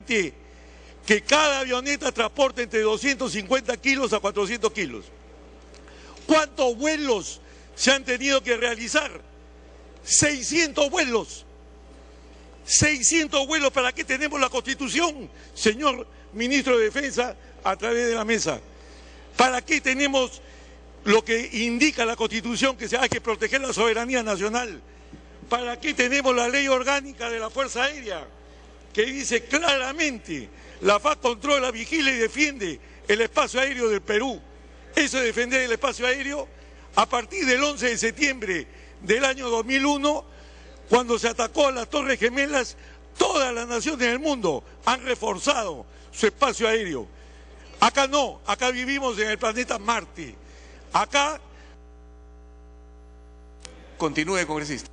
que cada avioneta transporte entre 250 kilos a 400 kilos. ¿Cuántos vuelos se han tenido que realizar? 600 vuelos. 600 vuelos. ¿Para qué tenemos la Constitución, señor Ministro de Defensa, a través de la mesa? ¿Para qué tenemos lo que indica la Constitución, que hay que proteger la soberanía nacional? ¿Para qué tenemos la ley orgánica de la Fuerza Aérea, que dice claramente: la FAC controla, vigila y defiende el espacio aéreo del Perú? Eso es defender el espacio aéreo. A partir del 11 de septiembre del año 2001, cuando se atacó a las Torres Gemelas, todas las naciones del mundo han reforzado su espacio aéreo. Acá no, acá vivimos en el planeta Marte. Acá... Continúe, congresista.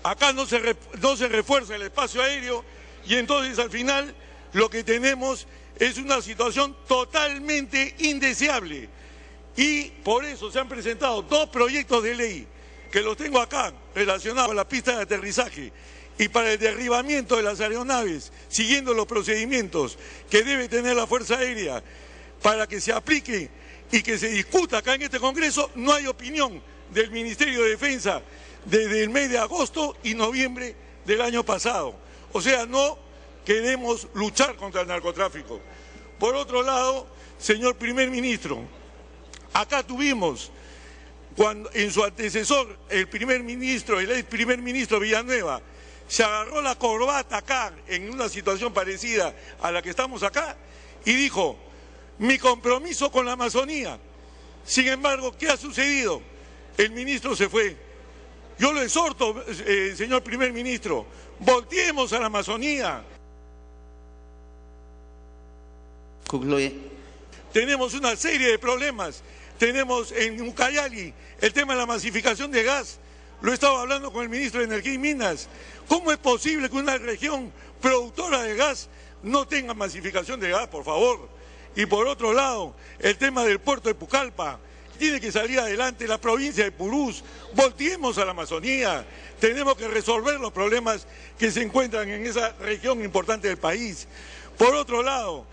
Acá no se refuerza el espacio aéreo, y entonces al final lo que tenemos es una situación totalmente indeseable. Y por eso se han presentado dos proyectos de ley, que los tengo acá, relacionados con la pista de aterrizaje y para el derribamiento de las aeronaves, siguiendo los procedimientos que debe tener la Fuerza Aérea para que se aplique y que se discuta acá en este Congreso. No hay opinión del Ministerio de Defensa desde el mes de agosto y noviembre del año pasado. O sea, no queremos luchar contra el narcotráfico. Por otro lado, señor Primer Ministro, acá tuvimos, cuando en su antecesor, el ex primer ministro Villanueva, se agarró la corbata acá, en una situación parecida a la que estamos acá, y dijo: mi compromiso con la Amazonía. Sin embargo, ¿qué ha sucedido? El ministro se fue. Yo lo exhorto, señor Primer Ministro, volteemos a la Amazonía. Concluye. Tenemos una serie de problemas. Tenemos en Ucayali el tema de la masificación de gas. Lo he estado hablando con el ministro de Energía y Minas. ¿Cómo es posible que una región productora de gas no tenga masificación de gas, por favor? Y por otro lado, el tema del puerto de Pucallpa. Tiene que salir adelante la provincia de Purús. Volteemos a la Amazonía. Tenemos que resolver los problemas que se encuentran en esa región importante del país. Por otro lado,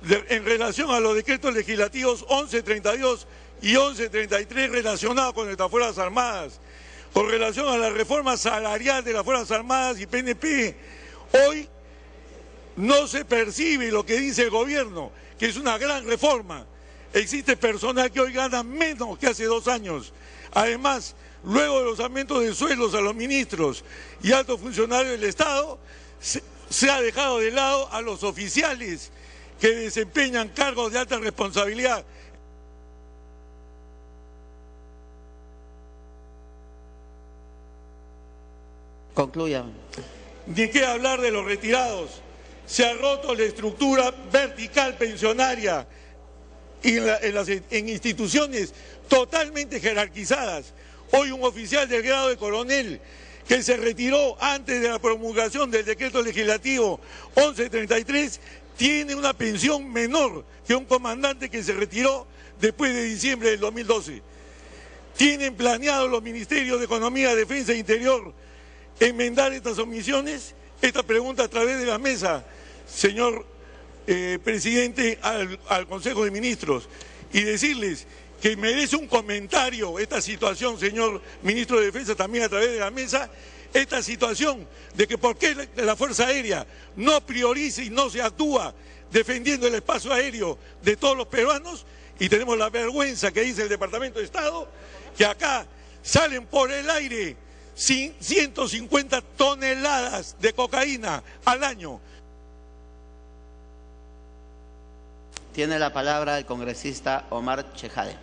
en relación a los decretos legislativos 1132 y 1133 relacionados con nuestras Fuerzas Armadas, con relación a la reforma salarial de las Fuerzas Armadas y PNP, hoy no se percibe lo que dice el gobierno, que es una gran reforma. Existe personal que hoy gana menos que hace 2 años. Además, luego de los aumentos de sueldos a los ministros y altos funcionarios del Estado, se ha dejado de lado a los oficiales que desempeñan cargos de alta responsabilidad. Concluya. Ni qué hablar de los retirados. Se ha roto la estructura vertical pensionaria en instituciones totalmente jerarquizadas. Hoy un oficial del grado de coronel que se retiró antes de la promulgación del decreto legislativo 1133 tiene una pensión menor que un comandante que se retiró después de diciembre del 2012. ¿Tienen planeado los ministerios de Economía, Defensa e Interior enmendar estas omisiones? Esta pregunta a través de la mesa, señor presidente, al Consejo de Ministros, y decirles que merece un comentario esta situación, señor ministro de Defensa, también a través de la mesa, esta situación de que por qué la Fuerza Aérea no prioriza y no se actúa defendiendo el espacio aéreo de todos los peruanos. Y tenemos la vergüenza que dice el Departamento de Estado, que acá salen por el aire 150 toneladas de cocaína al año. Tiene la palabra el congresista Omar Chejade.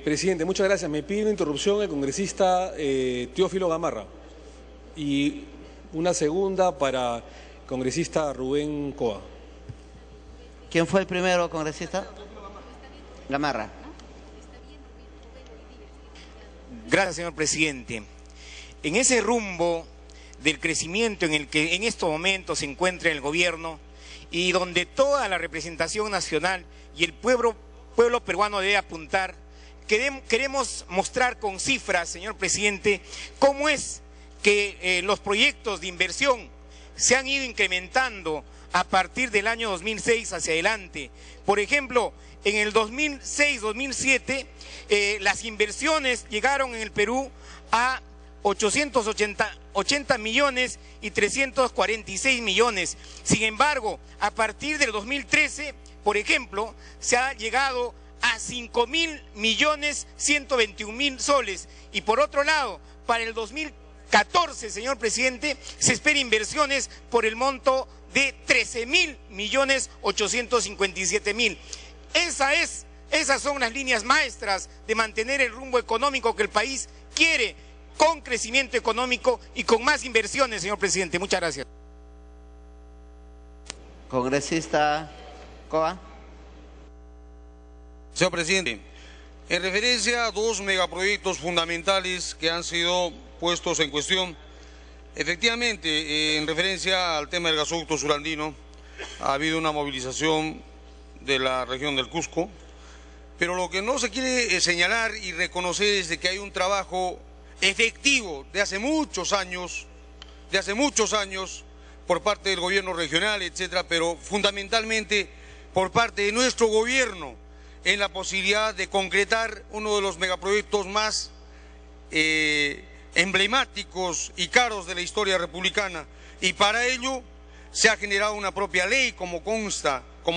Presidente, muchas gracias. Me pide una interrupción el congresista Teófilo Gamarra y una segunda para el congresista Rubén Coa. ¿Quién fue el primero, congresista? Gamarra. Gracias, señor presidente. En ese rumbo del crecimiento en el que en estos momentos se encuentra el gobierno y donde toda la representación nacional y el pueblo peruano debe apuntar, queremos mostrar con cifras, señor presidente, cómo es que los proyectos de inversión se han ido incrementando a partir del año 2006 hacia adelante. Por ejemplo, en el 2006-2007 las inversiones llegaron en el Perú a 880 millones y 346 millones. Sin embargo, a partir del 2013, por ejemplo, se ha llegado a 5.000.121.000 soles. Y por otro lado, para el 2014, señor presidente, se espera inversiones por el monto de 13.000.857.000. Esas son las líneas maestras de mantener el rumbo económico que el país quiere, con crecimiento económico y con más inversiones, señor presidente. Muchas gracias. Congresista Coa. Señor presidente, en referencia a dos megaproyectos fundamentales que han sido puestos en cuestión, efectivamente, en referencia al tema del gasoducto surandino, ha habido una movilización de la región del Cusco, pero lo que no se quiere señalar y reconocer es de que hay un trabajo efectivo de hace muchos años por parte del gobierno regional, etcétera, pero fundamentalmente por parte de nuestro gobierno en la posibilidad de concretar uno de los megaproyectos más emblemáticos y caros de la historia republicana, y para ello se ha generado una propia ley, como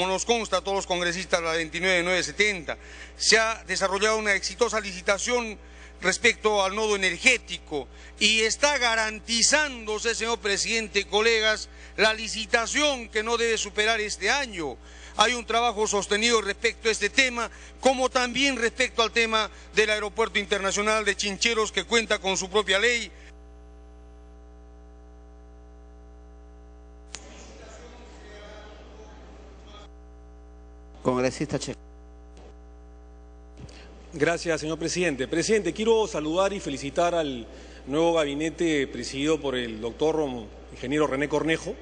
nos consta a todos los congresistas, la 29970. Se ha desarrollado una exitosa licitación respecto al nodo energético y está garantizándose, señor presidente, colegas, la licitación que no debe superar este año. Hay un trabajo sostenido respecto a este tema, como también respecto al tema del Aeropuerto Internacional de Chincheros, que cuenta con su propia ley. Congresista Checa. Gracias, señor presidente. Presidente, quiero saludar y felicitar al nuevo gabinete presidido por el doctor ingeniero René Cornejo.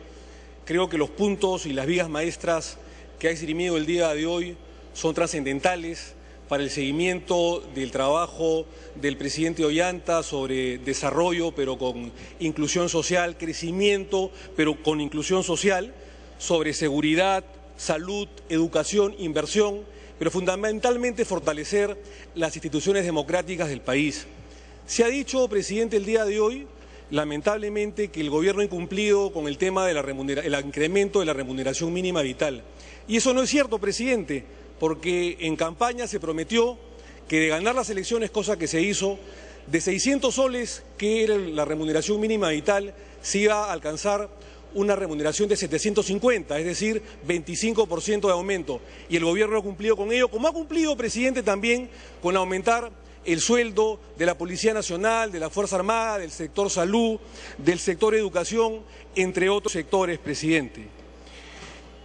Creo que los puntos y las vías maestras que ha esgrimido el día de hoy son trascendentales para el seguimiento del trabajo del presidente Ollanta sobre desarrollo, pero con inclusión social, crecimiento, pero con inclusión social, sobre seguridad, salud, educación, inversión, pero fundamentalmente fortalecer las instituciones democráticas del país. Se ha dicho, presidente, el día de hoy, lamentablemente, que el gobierno ha incumplido con el tema del incremento de la remuneración mínima vital. Y eso no es cierto, presidente, porque en campaña se prometió que de ganar las elecciones, cosa que se hizo, de 600 soles, que era la remuneración mínima vital, se iba a alcanzar una remuneración de 750, es decir, 25% de aumento. Y el gobierno ha cumplido con ello, como ha cumplido, presidente, también con aumentar el sueldo de la Policía Nacional, de la Fuerza Armada, del sector salud, del sector educación, entre otros sectores, presidente.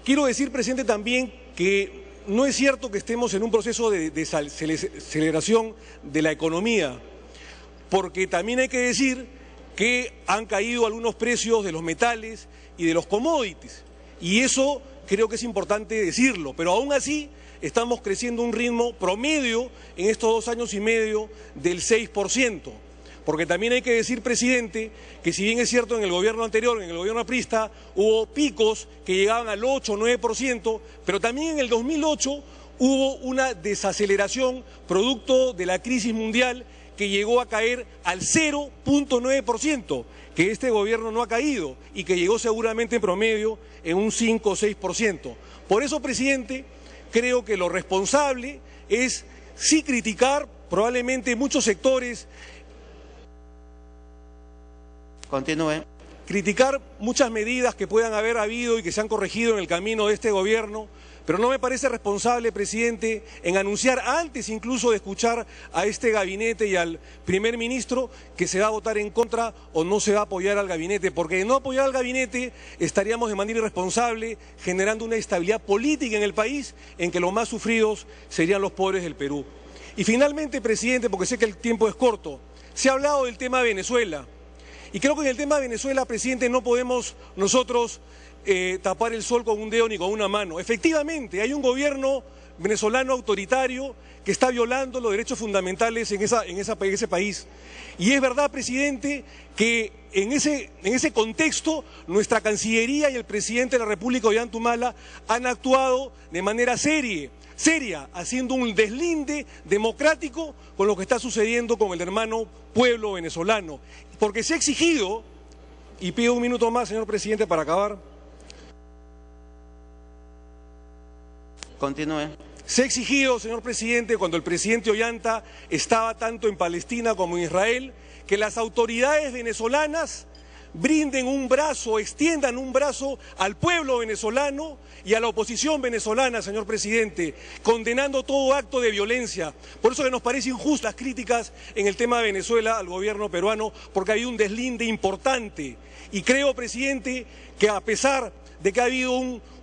Quiero decir, presidente, también que no es cierto que estemos en un proceso de desaceleración de la economía, porque también hay que decir que han caído algunos precios de los metales y de los commodities, y eso creo que es importante decirlo, pero aún así estamos creciendo a un ritmo promedio en estos 2 años y medio del 6%, porque también hay que decir, presidente, que si bien es cierto en el gobierno anterior, en el gobierno aprista, hubo picos que llegaban al 8 o 9%, pero también en el 2008 hubo una desaceleración producto de la crisis mundial que llegó a caer al 0.9%, que este gobierno no ha caído y que llegó seguramente en promedio en un 5 o 6%. Por eso, presidente, creo que lo responsable es sí criticar probablemente muchos sectores. Continúe. Criticar muchas medidas que puedan haber habido y que se han corregido en el camino de este gobierno, pero no me parece responsable, presidente, en anunciar antes incluso de escuchar a este gabinete y al primer ministro que se va a votar en contra o no se va a apoyar al gabinete, porque de no apoyar al gabinete estaríamos de manera irresponsable generando una estabilidad política en el país en que los más sufridos serían los pobres del Perú. Y finalmente, presidente, porque sé que el tiempo es corto, se ha hablado del tema Venezuela. Y creo que en el tema de Venezuela, presidente, no podemos nosotros tapar el sol con un dedo ni con una mano. Efectivamente, hay un gobierno venezolano autoritario que está violando los derechos fundamentales en ese país. Y es verdad, presidente, que en ese contexto nuestra Cancillería y el presidente de la República, Ollanta Humala, han actuado de manera seria, haciendo un deslinde democrático con lo que está sucediendo con el hermano pueblo venezolano. Porque se ha exigido, y pido un minuto más, señor presidente, para acabar. Continúe. Se ha exigido, señor presidente, cuando el presidente Ollanta estaba tanto en Palestina como en Israel, que las autoridades venezolanas brinden un brazo, extiendan un brazo al pueblo venezolano y a la oposición venezolana, señor presidente, condenando todo acto de violencia. Por eso que nos parecen injustas las críticas en el tema de Venezuela al gobierno peruano, porque ha habido un deslinde importante. Y creo, presidente, que a pesar de que ha habido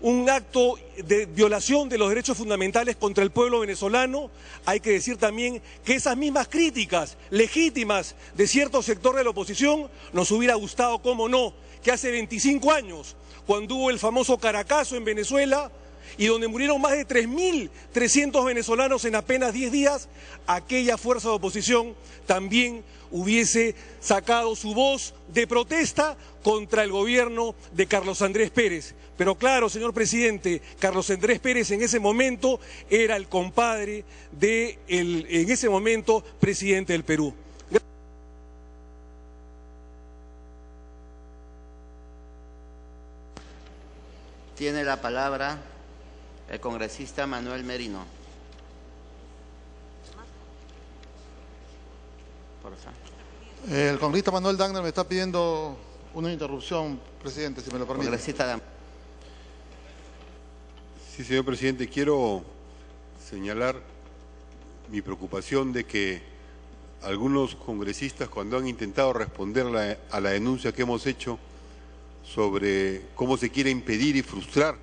un acto de violación de los derechos fundamentales contra el pueblo venezolano, hay que decir también que esas mismas críticas legítimas de cierto sector de la oposición nos hubiera gustado, cómo no, que hace 25 años, cuando hubo el famoso Caracazo en Venezuela, y donde murieron más de 3.300 venezolanos en apenas 10 días, aquella fuerza de oposición también hubiese sacado su voz de protesta contra el gobierno de Carlos Andrés Pérez. Pero claro, señor presidente, Carlos Andrés Pérez en ese momento era el compadre en ese momento, presidente del Perú. Tiene la palabra el congresista Manuel Merino. Por favor. El congresista Manuel Dagner me está pidiendo una interrupción, presidente, si me lo permite. Congresista Dagner. Sí, señor presidente, quiero señalar mi preocupación de que algunos congresistas, cuando han intentado responder a la denuncia que hemos hecho sobre cómo se quiere impedir y frustrar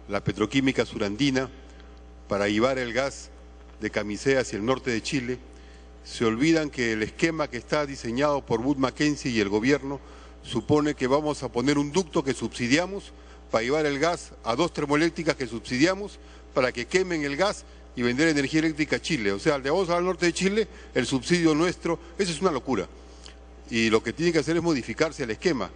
la petroquímica surandina para llevar el gas de Camisea hacia el norte de Chile, se olvidan que el esquema que está diseñado por Wood Mackenzie y el gobierno supone que vamos a poner un ducto que subsidiamos para llevar el gas a 2 termoeléctricas que subsidiamos para que quemen el gas y vender energía eléctrica a Chile. O sea, le vamos al norte de Chile, el subsidio nuestro, eso es una locura. Y lo que tiene que hacer es modificarse el esquema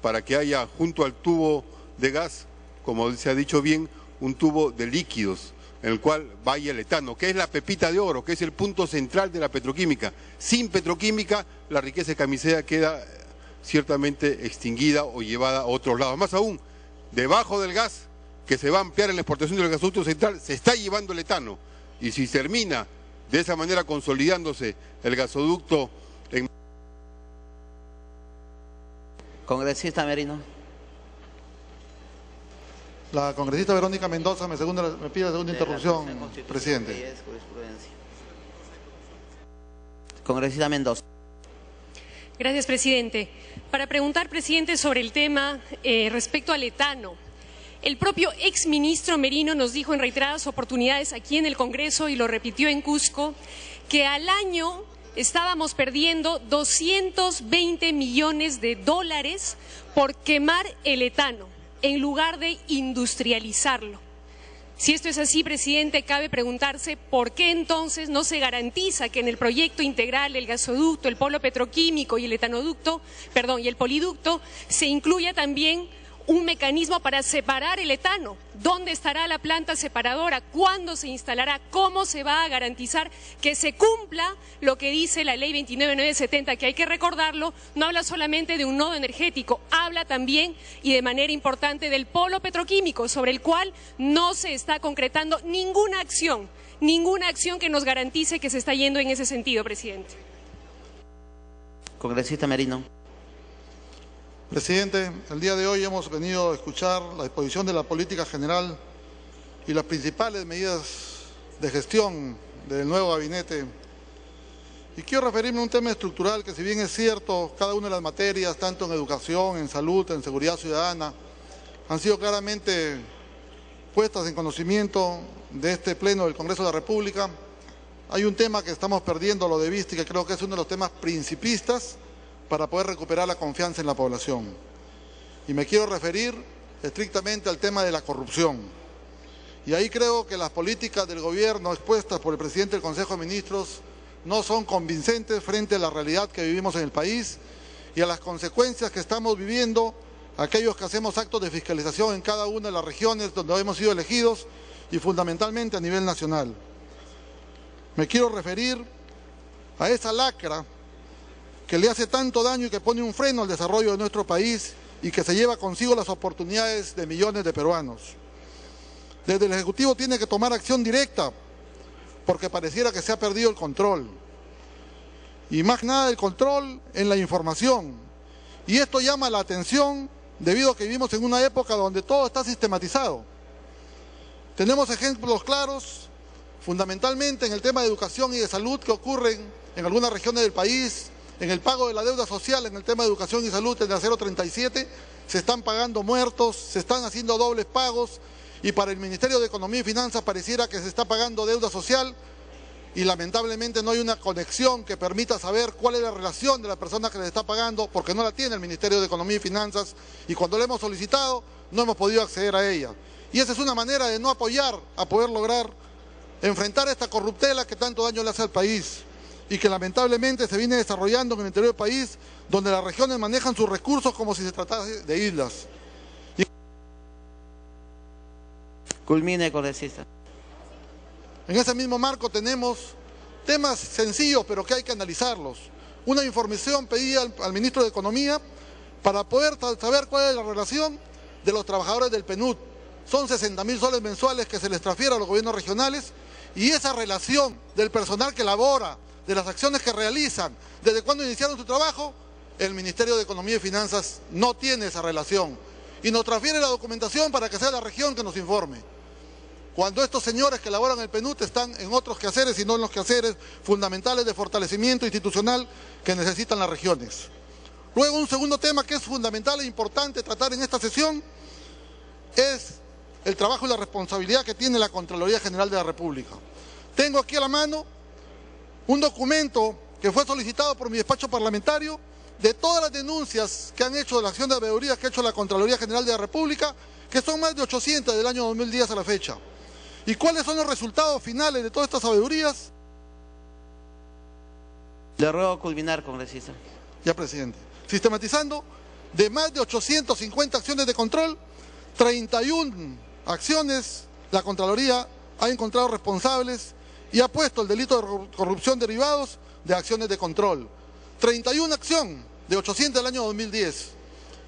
para que haya junto al tubo de gas, como se ha dicho bien, un tubo de líquidos en el cual vaya el etano, que es la pepita de oro, que es el punto central de la petroquímica. Sin petroquímica, la riqueza de Camisea queda ciertamente extinguida o llevada a otros lados. Más aún, debajo del gas que se va a ampliar en la exportación del gasoducto central, se está llevando el etano. Y si termina de esa manera consolidándose el gasoducto en... Congresista Merino. La congresista Verónica Mendoza me pide la segunda interrupción, presidente. Congresista Mendoza. Gracias, presidente. Para preguntar, presidente, sobre el tema respecto al etano. El propio exministro Merino nos dijo en reiteradas oportunidades aquí en el Congreso, y lo repitió en Cusco, que al año estábamos perdiendo 220 millones de dólares por quemar el etano, en lugar de industrializarlo. Si esto es así, presidente, cabe preguntarse por qué entonces no se garantiza que en el proyecto integral el gasoducto, el polo petroquímico y y el poliducto se incluya también un mecanismo para separar el etano. ¿Dónde estará la planta separadora? ¿Cuándo se instalará? ¿Cómo se va a garantizar que se cumpla lo que dice la ley 29970? Que hay que recordarlo, no habla solamente de un nodo energético, habla también y de manera importante del polo petroquímico, sobre el cual no se está concretando ninguna acción que nos garantice que se está yendo en ese sentido, presidente. Congresista Merino. Presidente, el día de hoy hemos venido a escuchar la exposición de la política general y las principales medidas de gestión del nuevo gabinete. Y quiero referirme a un tema estructural que, si bien es cierto, cada una de las materias, tanto en educación, en salud, en seguridad ciudadana, han sido claramente puestas en conocimiento de este Pleno del Congreso de la República, hay un tema que estamos perdiéndolo de vista y que creo que es uno de los temas principistas para poder recuperar la confianza en la población. Y me quiero referir estrictamente al tema de la corrupción. Y ahí creo que las políticas del gobierno expuestas por el presidente del Consejo de Ministros no son convincentes frente a la realidad que vivimos en el país y a las consecuencias que estamos viviendo aquellos que hacemos actos de fiscalización en cada una de las regiones donde hemos sido elegidos y fundamentalmente a nivel nacional. Me quiero referir a esa lacra que le hace tanto daño y que pone un freno al desarrollo de nuestro país y que se lleva consigo las oportunidades de millones de peruanos. Desde el Ejecutivo tiene que tomar acción directa porque pareciera que se ha perdido el control. Y más nada el control en la información. Y esto llama la atención debido a que vivimos en una época donde todo está sistematizado. Tenemos ejemplos claros, fundamentalmente en el tema de educación y de salud que ocurren en algunas regiones del país, en el pago de la deuda social, en el tema de educación y salud, en el 037, se están pagando muertos, se están haciendo dobles pagos, y para el Ministerio de Economía y Finanzas pareciera que se está pagando deuda social y lamentablemente no hay una conexión que permita saber cuál es la relación de la persona que le está pagando, porque no la tiene el Ministerio de Economía y Finanzas, y cuando la hemos solicitado no hemos podido acceder a ella. Y esa es una manera de no apoyar a poder lograr enfrentar esta corruptela que tanto daño le hace al país y que lamentablemente se viene desarrollando en el interior del país, donde las regiones manejan sus recursos como si se tratase de islas. Culmine, congresista. En ese mismo marco tenemos temas sencillos, pero que hay que analizarlos. Una información pedida al ministro de Economía para poder saber cuál es la relación de los trabajadores del PNUD. Son 60.000 soles mensuales que se les transfiere a los gobiernos regionales y esa relación del personal que labora, de las acciones que realizan, desde cuando iniciaron su trabajo, el Ministerio de Economía y Finanzas no tiene esa relación y nos transfiere la documentación para que sea la región que nos informe. Cuando estos señores que laboran en el PNUD están en otros quehaceres y no en los quehaceres fundamentales de fortalecimiento institucional que necesitan las regiones. Luego, un segundo tema que es fundamental e importante tratar en esta sesión es el trabajo y la responsabilidad que tiene la Contraloría General de la República. Tengo aquí a la mano un documento que fue solicitado por mi despacho parlamentario de todas las denuncias que han hecho de la acción de auditorías que ha hecho la Contraloría General de la República, que son más de 800 del año 2010 a la fecha. ¿Y cuáles son los resultados finales de todas estas auditorías? Le ruego culminar, congresista. Ya, presidente. Sistematizando, de más de 850 acciones de control, 31 acciones la Contraloría ha encontrado responsables y ha puesto el delito de corrupción derivados de acciones de control. 31 acciones de 800 del año 2010.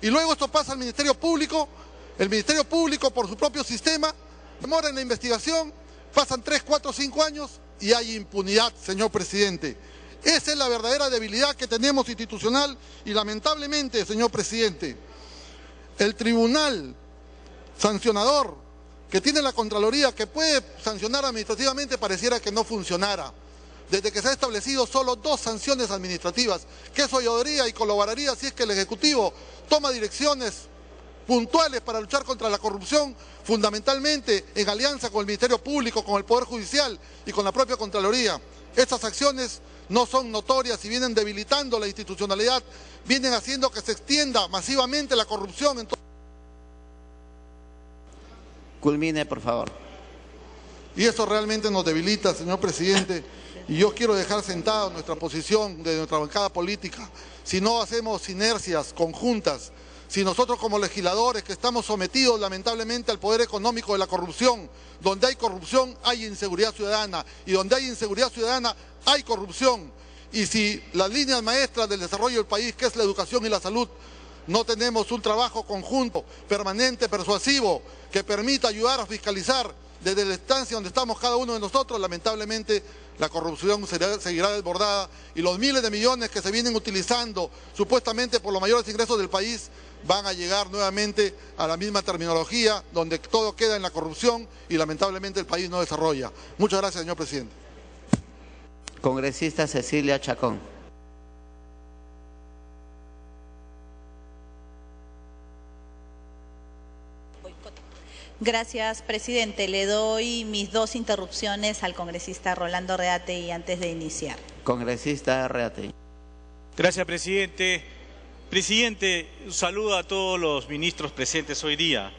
Y luego esto pasa al Ministerio Público. El Ministerio Público, por su propio sistema, demora en la investigación, pasan 3, 4, 5 años y hay impunidad, señor presidente. Esa es la verdadera debilidad que tenemos institucional y lamentablemente, señor presidente, el tribunal sancionador que tiene la Contraloría, que puede sancionar administrativamente, pareciera que no funcionara. Desde que se ha establecido solo 2 sanciones administrativas, que eso ayudaría y colaboraría si es que el Ejecutivo toma direcciones puntuales para luchar contra la corrupción, fundamentalmente en alianza con el Ministerio Público, con el Poder Judicial y con la propia Contraloría. Estas acciones no son notorias y vienen debilitando la institucionalidad, vienen haciendo que se extienda masivamente la corrupción en todo. Culmine, por favor. Y eso realmente nos debilita, señor presidente, y yo quiero dejar sentada nuestra posición de nuestra bancada política. Si no hacemos sinergias conjuntas, si nosotros como legisladores que estamos sometidos lamentablemente al poder económico de la corrupción, donde hay corrupción hay inseguridad ciudadana y donde hay inseguridad ciudadana hay corrupción. Y si las líneas maestras del desarrollo del país, que es la educación y la salud, no tenemos un trabajo conjunto, permanente, persuasivo, que permita ayudar a fiscalizar desde la instancia donde estamos cada uno de nosotros, lamentablemente la corrupción seguirá desbordada y los miles de millones que se vienen utilizando supuestamente por los mayores ingresos del país van a llegar nuevamente a la misma terminología donde todo queda en la corrupción y lamentablemente el país no desarrolla. Muchas gracias, señor presidente. Congresista Cecilia Chacón. Gracias, presidente. Le doy mis 2 interrupciones al congresista Rolando Reategui antes de iniciar. Congresista Reategui. Gracias, presidente. Presidente, un saludo a todos los ministros presentes hoy día.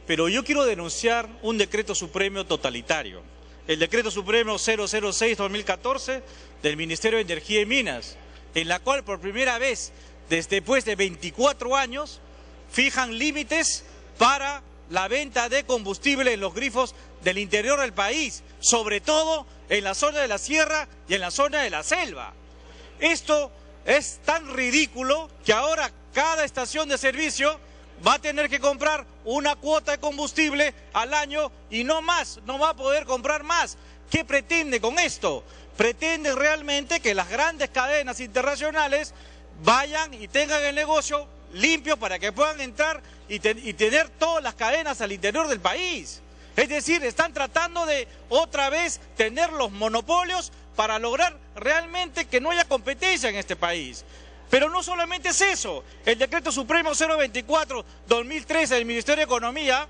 pero yo quiero denunciar un decreto supremo totalitario, el decreto supremo 006-2014 del Ministerio de Energía y Minas, en la cual por primera vez, después de 24 años, fijan límites para la venta de combustible en los grifos del interior del país, sobre todo en la zona de la sierra y en la zona de la selva. Esto es tan ridículo que ahora cada estación de servicio va a tener que comprar una cuota de combustible al año y no más, no va a poder comprar más. ¿Qué pretende con esto? Pretende realmente que las grandes cadenas internacionales vayan y tengan el negocio limpio para que puedan entrar y tener todas las cadenas al interior del país. Es decir, están tratando de otra vez tener los monopolios para lograr realmente que no haya competencia en este país. Pero no solamente es eso, el decreto supremo 024-2013 del Ministerio de Economía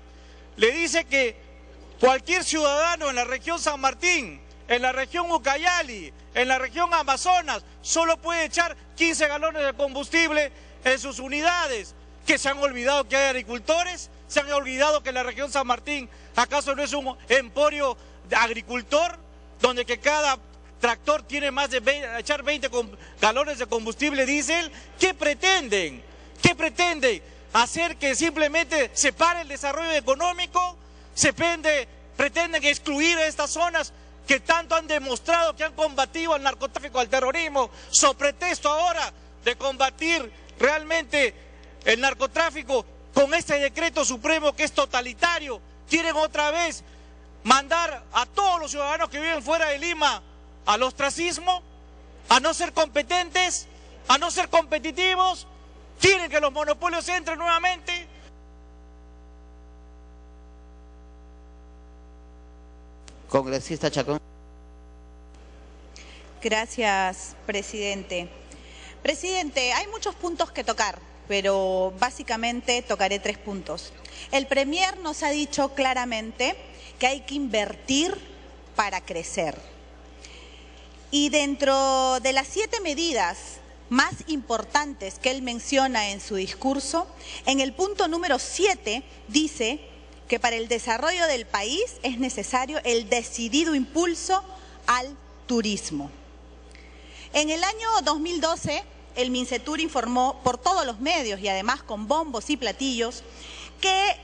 le dice que cualquier ciudadano en la región San Martín, en la región Ucayali, en la región Amazonas, solo puede echar 15 galones de combustible en sus unidades. ¿Que se han olvidado que hay agricultores? ¿Se han olvidado que la región San Martín acaso no es un emporio de agricultor donde que cada tractor tiene más de echar 20 galones de combustible diésel? ¿Qué pretenden? ¿Qué pretenden? ¿Hacer que simplemente se pare el desarrollo económico? ¿Pretenden excluir a estas zonas que tanto han demostrado que han combatido al narcotráfico, al terrorismo, sobre pretexto ahora de combatir realmente el narcotráfico con este decreto supremo que es totalitario? Quieren otra vez mandar a todos los ciudadanos que viven fuera de Lima al ostracismo, a no ser competentes, a no ser competitivos. Quieren que los monopolios entren nuevamente. Congresista Chacón. Gracias, presidente. Presidente, hay muchos puntos que tocar, pero básicamente tocaré 3 puntos. El Premier nos ha dicho claramente que hay que invertir para crecer. Y dentro de las 7 medidas más importantes que él menciona en su discurso, en el punto número 7 dice que para el desarrollo del país es necesario el decidido impulso al turismo. En el año 2012, el Mincetur informó por todos los medios y además con bombos y platillos que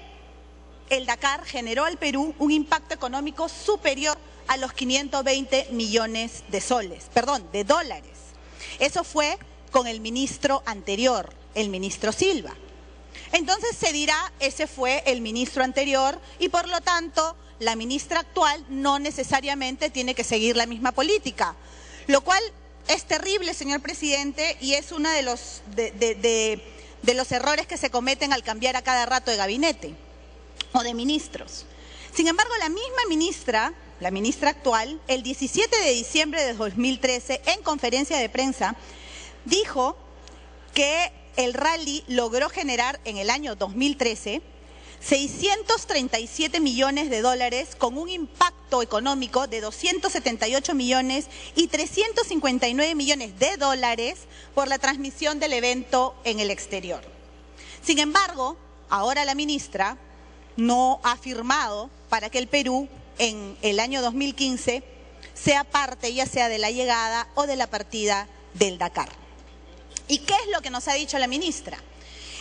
el Dakar generó al Perú un impacto económico superior a los 520 millones de dólares. Eso fue con el ministro anterior, el ministro Silva. Entonces se dirá, ese fue el ministro anterior y por lo tanto la ministra actual no necesariamente tiene que seguir la misma política, lo cual es terrible, señor presidente, y es uno de los errores que se cometen al cambiar a cada rato de gabinete o de ministros. Sin embargo, la misma ministra, la ministra actual, el 17 de diciembre de 2013, en conferencia de prensa, dijo que el rally logró generar en el año 2013 637 millones de dólares con un impacto económico de 278 millones y 359 millones de dólares por la transmisión del evento en el exterior. Sin embargo, ahora la ministra no ha firmado para que el Perú en el año 2015 sea parte ya sea de la llegada o de la partida del Dakar. ¿Y qué es lo que nos ha dicho la ministra?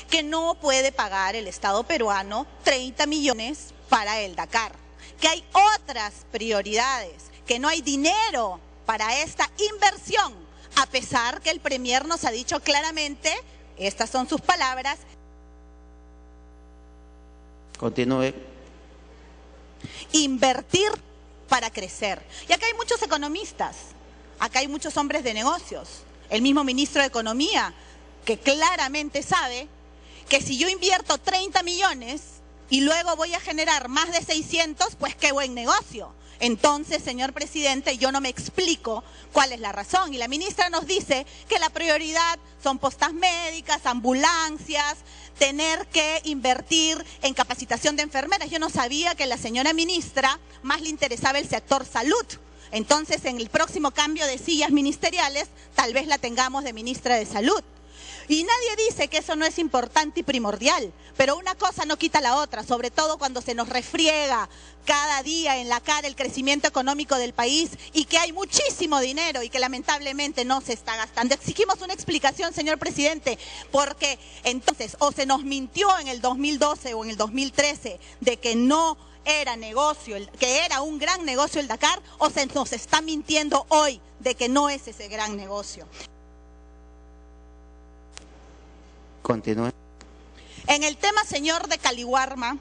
Que no puede pagar el Estado peruano 30 millones para el Dakar, que hay otras prioridades, que no hay dinero para esta inversión, a pesar que el Premier nos ha dicho claramente, estas son sus palabras. Continúe. Invertir para crecer. Y acá hay muchos economistas, acá hay muchos hombres de negocios, el mismo ministro de Economía, que claramente sabe que si yo invierto 30 millones y luego voy a generar más de 600, pues qué buen negocio. Entonces, señor presidente, yo no me explico cuál es la razón. Y la ministra nos dice que la prioridad son postas médicas, ambulancias, tener que invertir en capacitación de enfermeras. Yo no sabía que a la señora ministra más le interesaba el sector salud. Entonces, en el próximo cambio de sillas ministeriales, tal vez la tengamos de ministra de Salud. Y nadie dice que eso no es importante y primordial, pero una cosa no quita la otra, sobre todo cuando se nos refriega cada día en la cara el crecimiento económico del país y que hay muchísimo dinero y que lamentablemente no se está gastando. Exigimos una explicación, señor presidente, porque entonces o se nos mintió en el 2012 o en el 2013 de que no era negocio, que era un gran negocio el Dakar, o se nos está mintiendo hoy de que no es ese gran negocio. Continúe. En el tema, señor, de Caliwarma,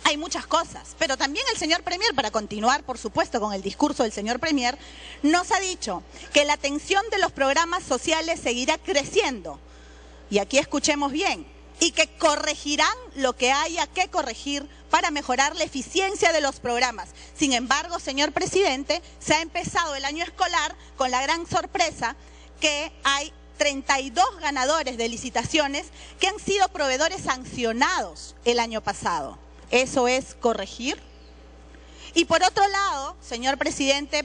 hay muchas cosas, pero también el señor Premier, para continuar, por supuesto, con el discurso del señor Premier, nos ha dicho que la atención de los programas sociales seguirá creciendo. Y aquí escuchemos bien, y que corregirán lo que haya que corregir para mejorar la eficiencia de los programas. Sin embargo, señor presidente, se ha empezado el año escolar con la gran sorpresa que hay 32 ganadores de licitaciones que han sido proveedores sancionados el año pasado. ¿Eso es corregir? Y por otro lado, señor presidente,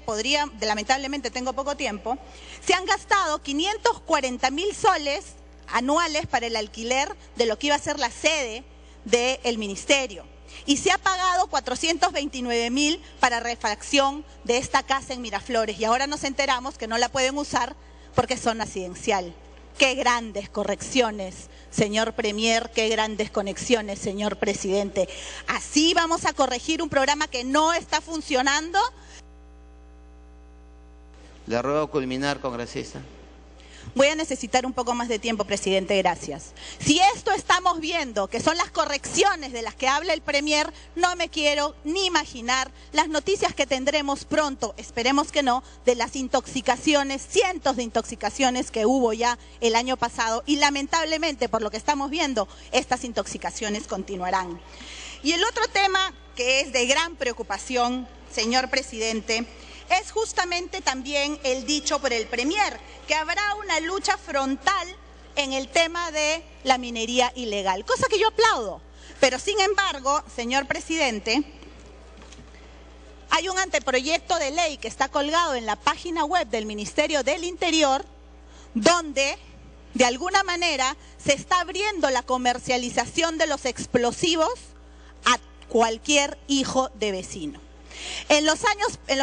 lamentablemente tengo poco tiempo, se han gastado 540.000 soles anuales para el alquiler de lo que iba a ser la sede del ministerio. Y se ha pagado 429.000 para refacción de esta casa en Miraflores. Y ahora nos enteramos que no la pueden usar porque es zona residencial. Qué grandes correcciones, señor Premier, qué grandes conexiones, señor presidente. ¿Así vamos a corregir un programa que no está funcionando? Le ruego culminar, congresista. Voy a necesitar un poco más de tiempo, presidente, gracias. Si esto estamos viendo, que son las correcciones de las que habla el Premier, no me quiero ni imaginar las noticias que tendremos pronto, esperemos que no, de las intoxicaciones, cientos de intoxicaciones que hubo ya el año pasado y lamentablemente, por lo que estamos viendo, estas intoxicaciones continuarán. Y el otro tema que es de gran preocupación, señor presidente, es justamente también el dicho por el Premier, que habrá una lucha frontal en el tema de la minería ilegal, cosa que yo aplaudo. Pero sin embargo, señor presidente, hay un anteproyecto de ley que está colgado en la página web del Ministerio del Interior, donde de alguna manera se está abriendo la comercialización de los explosivos a cualquier hijo de vecino. En los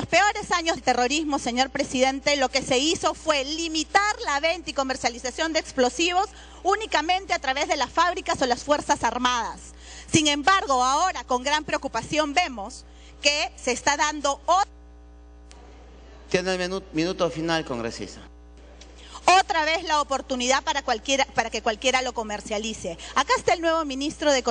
peores años del terrorismo, señor presidente, lo que se hizo fue limitar la venta y comercialización de explosivos únicamente a través de las fábricas o las Fuerzas Armadas. Sin embargo, ahora con gran preocupación vemos que se está dando Tiene el minuto final, congresista. otra vez la oportunidad para que cualquiera lo comercialice. Acá está el nuevo ministro de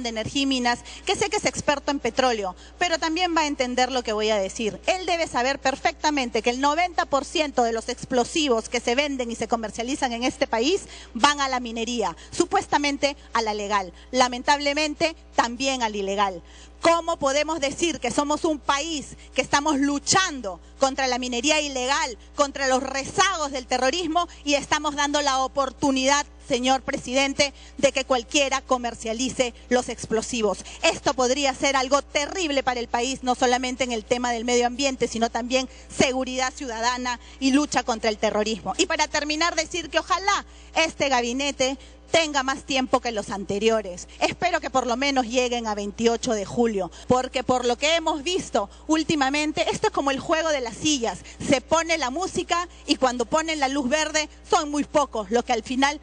Energía y Minas, que sé que es experto en petróleo, pero también va a entender lo que voy a decir. Él debe saber perfectamente que el 90% de los explosivos que se venden y se comercializan en este país van a la minería, supuestamente a la legal, lamentablemente también al ilegal. ¿Cómo podemos decir que somos un país que estamos luchando contra la minería ilegal, contra los rezagos del terrorismo y estamos dando la oportunidad, señor presidente, de que cualquiera comercialice los explosivos? Esto podría ser algo terrible para el país, no solamente en el tema del medio ambiente, sino también seguridad ciudadana y lucha contra el terrorismo. Y para terminar, decir que ojalá este gabinete tenga más tiempo que los anteriores. Espero que por lo menos lleguen a 28 de julio, porque por lo que hemos visto últimamente, esto es como el juego de las sillas. Se pone la música y cuando ponen la luz verde son muy pocos, lo que al final...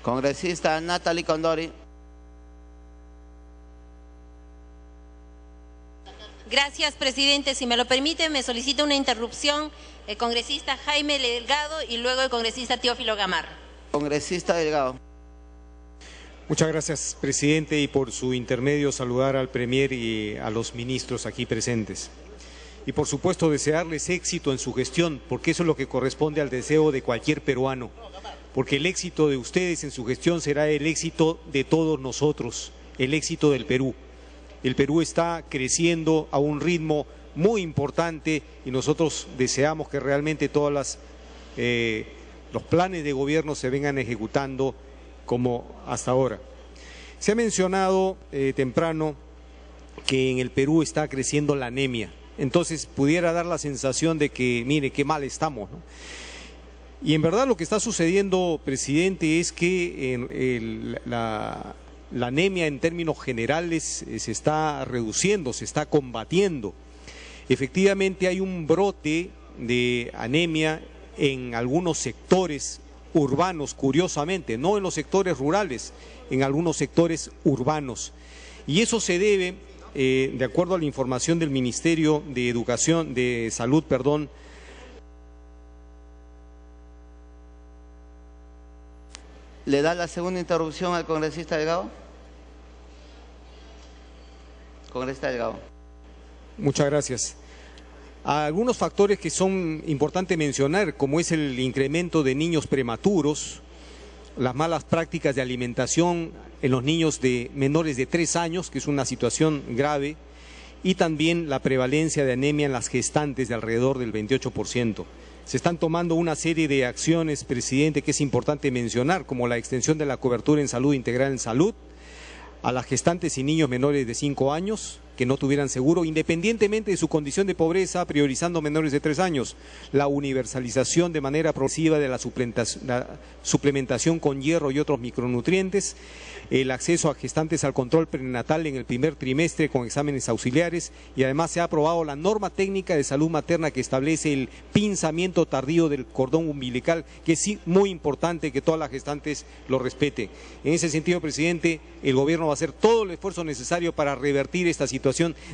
Congresista Natalie Condori. Gracias, presidente. Si me lo permite, me solicita una interrupción el congresista Jaime Delgado y luego el congresista Teófilo Gamarra. Congresista Delgado. Muchas gracias, presidente, y por su intermedio saludar al Premier y a los ministros aquí presentes. Y por supuesto desearles éxito en su gestión, porque eso es lo que corresponde al deseo de cualquier peruano, porque el éxito de ustedes en su gestión será el éxito de todos nosotros, el éxito del Perú. El Perú está creciendo a un ritmo muy importante y nosotros deseamos que realmente todos los planes de gobierno se vengan ejecutando como hasta ahora. Se ha mencionado temprano que en el Perú está creciendo la anemia, entonces pudiera dar la sensación de que, mire, qué mal estamos, ¿no? Y en verdad lo que está sucediendo, presidente, es que la anemia en términos generales se está reduciendo, se está combatiendo. Efectivamente hay un brote de anemia en algunos sectores urbanos, curiosamente, no en los sectores rurales, en algunos sectores urbanos. Y eso se debe, de acuerdo a la información del Ministerio de Salud, perdón. ¿Le da la segunda interrupción al congresista Delgado? Congresista Delgado. Muchas gracias. Algunos factores que son importantes mencionar, como es el incremento de niños prematuros, las malas prácticas de alimentación en los niños de menores de 3 años, que es una situación grave, y también la prevalencia de anemia en las gestantes de alrededor del 28%. Se están tomando una serie de acciones, presidente, que es importante mencionar, como la extensión de la cobertura en salud integral en salud a las gestantes y niños menores de 5 años que no tuvieran seguro, independientemente de su condición de pobreza, priorizando menores de 3 años, la universalización de manera progresiva de la suplementación con hierro y otros micronutrientes, el acceso a gestantes al control prenatal en el primer trimestre con exámenes auxiliares, y además se ha aprobado la norma técnica de salud materna que establece el pinzamiento tardío del cordón umbilical, que es sí muy importante que todas las gestantes lo respeten. En ese sentido, presidente, el gobierno va a hacer todo el esfuerzo necesario para revertir esta situación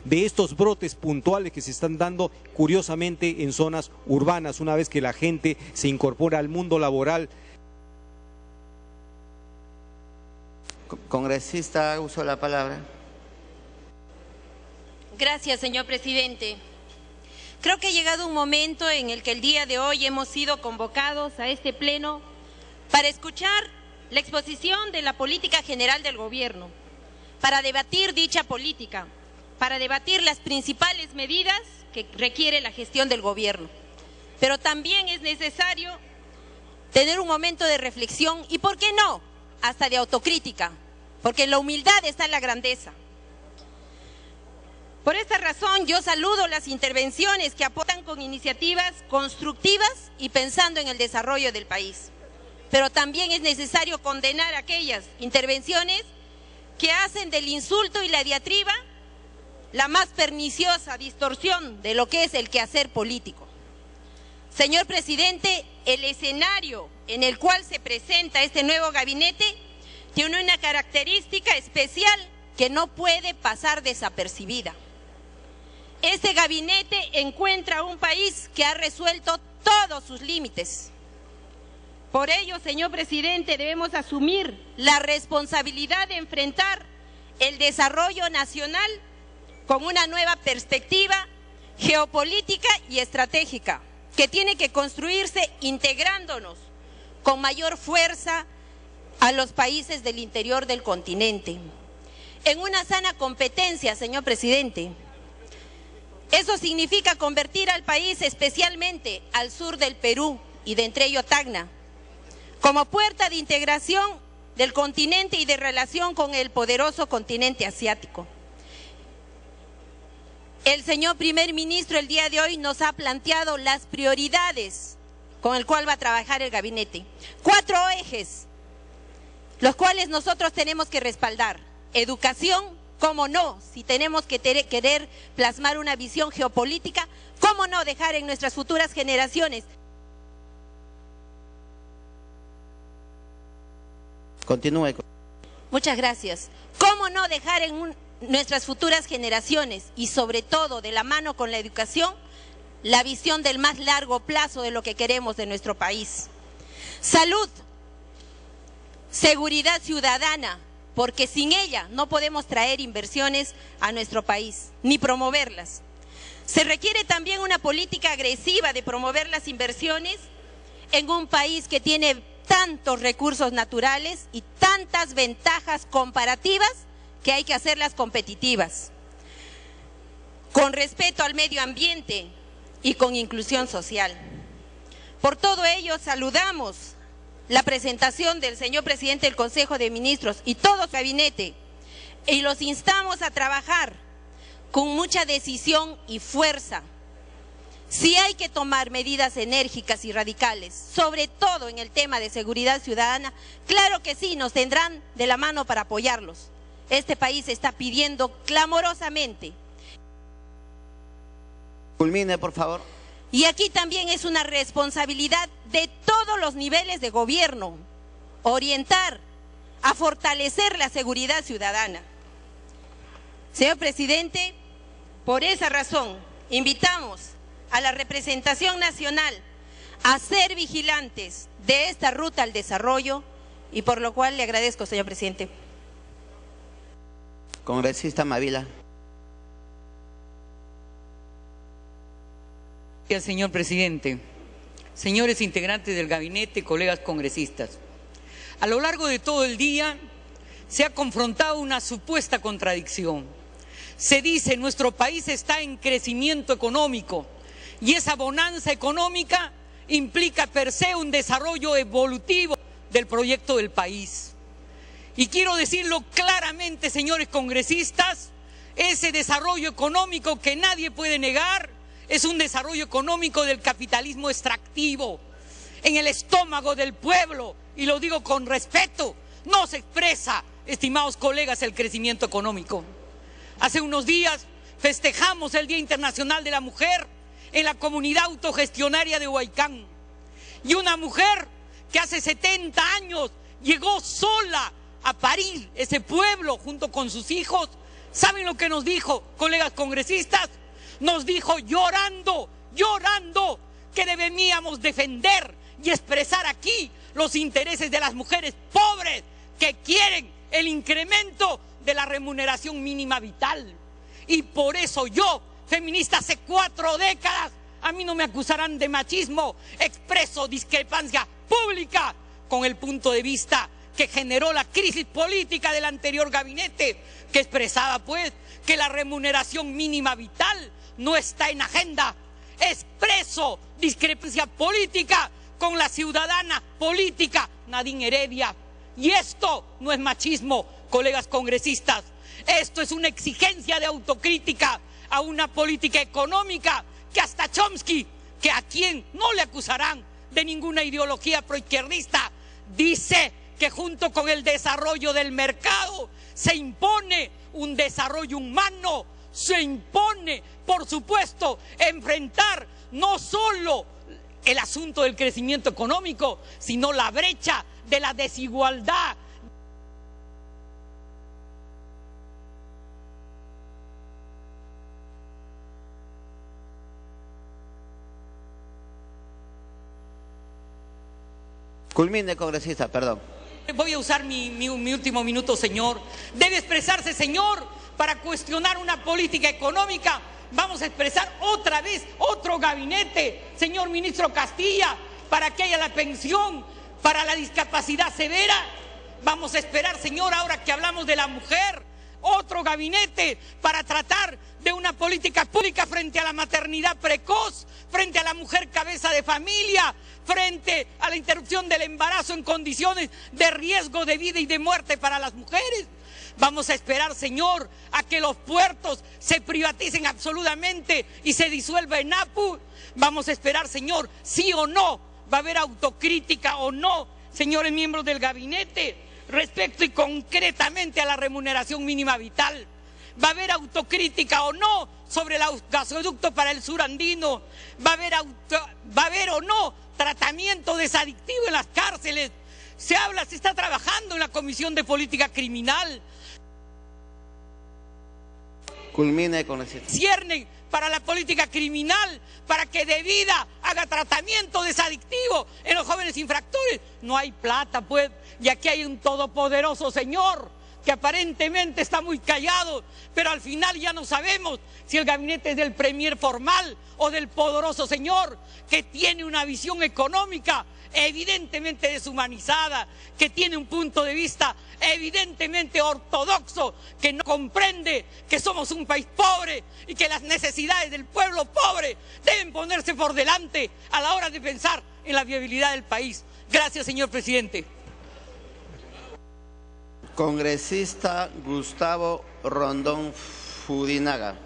de estos brotes puntuales que se están dando curiosamente en zonas urbanas, una vez que la gente se incorpora al mundo laboral. Congresista, uso la palabra. Gracias, señor presidente. Creo que ha llegado un momento en el que el día de hoy hemos sido convocados a este pleno para escuchar la exposición de la política general del gobierno, para debatir dicha política, para debatir las principales medidas que requiere la gestión del gobierno. Pero también es necesario tener un momento de reflexión y, ¿por qué no?, hasta de autocrítica, porque en la humildad está la grandeza. Por esta razón yo saludo las intervenciones que aportan con iniciativas constructivas y pensando en el desarrollo del país. Pero también es necesario condenar aquellas intervenciones que hacen del insulto y la diatriba la más perniciosa distorsión de lo que es el quehacer político. Señor presidente, el escenario en el cual se presenta este nuevo gabinete tiene una característica especial que no puede pasar desapercibida. Este gabinete encuentra un país que ha resuelto todos sus límites. Por ello, señor presidente, debemos asumir la responsabilidad de enfrentar el desarrollo nacional con una nueva perspectiva geopolítica y estratégica, que tiene que construirse integrándonos con mayor fuerza a los países del interior del continente, en una sana competencia, señor presidente. Eso significa convertir al país, especialmente al sur del Perú y de entre ellos Tacna, como puerta de integración del continente y de relación con el poderoso continente asiático. El señor primer ministro el día de hoy nos ha planteado las prioridades con el cual va a trabajar el gabinete. 4 ejes, los cuales nosotros tenemos que respaldar. Educación, cómo no, si tenemos que querer plasmar una visión geopolítica, cómo no dejar en nuestras futuras generaciones. Continúe. Muchas gracias. ¿Cómo no dejar en nuestras futuras generaciones y sobre todo de la mano con la educación la visión del más largo plazo de lo que queremos de nuestro país? Salud, seguridad ciudadana, porque sin ella no podemos traer inversiones a nuestro país, ni promoverlas. Se requiere también una política agresiva de promover las inversiones en un país que tiene tantos recursos naturales y tantas ventajas comparativas que hay que hacerlas competitivas, con respeto al medio ambiente y con inclusión social. Por todo ello, saludamos la presentación del señor presidente del Consejo de Ministros y todo su gabinete, y los instamos a trabajar con mucha decisión y fuerza, Si hay que tomar medidas enérgicas y radicales, sobre todo en el tema de seguridad ciudadana, claro que sí, nos tendrán de la mano para apoyarlos. Este país está pidiendo clamorosamente. Culmine, por favor. Y aquí también es una responsabilidad de todos los niveles de gobierno, orientar a fortalecer la seguridad ciudadana. Señor presidente, por esa razón invitamos a la representación nacional a ser vigilantes de esta ruta al desarrollo y por lo cual le agradezco, señor presidente. Congresista Mávila. Gracias, señor presidente. Señores integrantes del gabinete, colegas congresistas. A lo largo de todo el día se ha confrontado una supuesta contradicción. Se dice, nuestro país está en crecimiento económico y esa bonanza económica implica per se un desarrollo evolutivo del proyecto del país. Y quiero decirlo claramente, señores congresistas, ese desarrollo económico que nadie puede negar es un desarrollo económico del capitalismo extractivo. En el estómago del pueblo, y lo digo con respeto, no se expresa, estimados colegas, el crecimiento económico. Hace unos días festejamos el Día Internacional de la Mujer en la comunidad autogestionaria de Huaycán. Y una mujer que hace 70 años llegó sola a parir ese pueblo junto con sus hijos. ¿Saben lo que nos dijo, colegas congresistas? Nos dijo llorando, llorando, que debíamos defender y expresar aquí los intereses de las mujeres pobres que quieren el incremento de la remuneración mínima vital. Y por eso yo, feminista hace 4 décadas, a mí no me acusarán de machismo, expreso discrepancia pública con el punto de vista que generó la crisis política del anterior gabinete, que expresaba pues que la remuneración mínima vital no está en agenda. Expreso discrepancia política con la ciudadana política Nadine Heredia. Y esto no es machismo, colegas congresistas. Esto es una exigencia de autocrítica a una política económica que hasta Chomsky, que a quien no le acusarán de ninguna ideología proizquierdista, dice que junto con el desarrollo del mercado se impone un desarrollo humano, se impone, por supuesto, enfrentar no solo el asunto del crecimiento económico, sino la brecha de la desigualdad. Culmine, congresista, perdón. Voy a usar mi último minuto, señor. Debe expresarse, señor, para cuestionar una política económica. Vamos a expresar otra vez otro gabinete, señor ministro Castilla, para que haya la pensión para la discapacidad severa. Vamos a esperar, señor, ahora que hablamos de la mujer, otro gabinete para tratar de una política pública frente a la maternidad precoz, frente a la mujer cabeza de familia, frente a la interrupción del embarazo en condiciones de riesgo de vida y de muerte para las mujeres. Vamos a esperar, señor, a que los puertos se privaticen absolutamente y se disuelva en APU. Vamos a esperar, señor, sí o no, va a haber autocrítica o no, señores miembros del gabinete, respecto y concretamente a la remuneración mínima vital. Va a haber autocrítica o no sobre el gasoducto para el sur andino. Va a haber o no tratamiento desadictivo en las cárceles. Se está trabajando en la Comisión de Política Criminal. Culmine, congresista. Ciernen para la política criminal, para que de vida haga tratamiento desadictivo en los jóvenes infractores. No hay plata, pues, y aquí hay un todopoderoso señor que aparentemente está muy callado, pero al final ya no sabemos si el gabinete es del premier formal o del poderoso señor que tiene una visión económica evidentemente deshumanizada, que tiene un punto de vista evidentemente ortodoxo, que no comprende que somos un país pobre y que las necesidades del pueblo pobre deben ponerse por delante a la hora de pensar en la viabilidad del país. Gracias, señor presidente. Congresista Gustavo Rondón Fudinaga.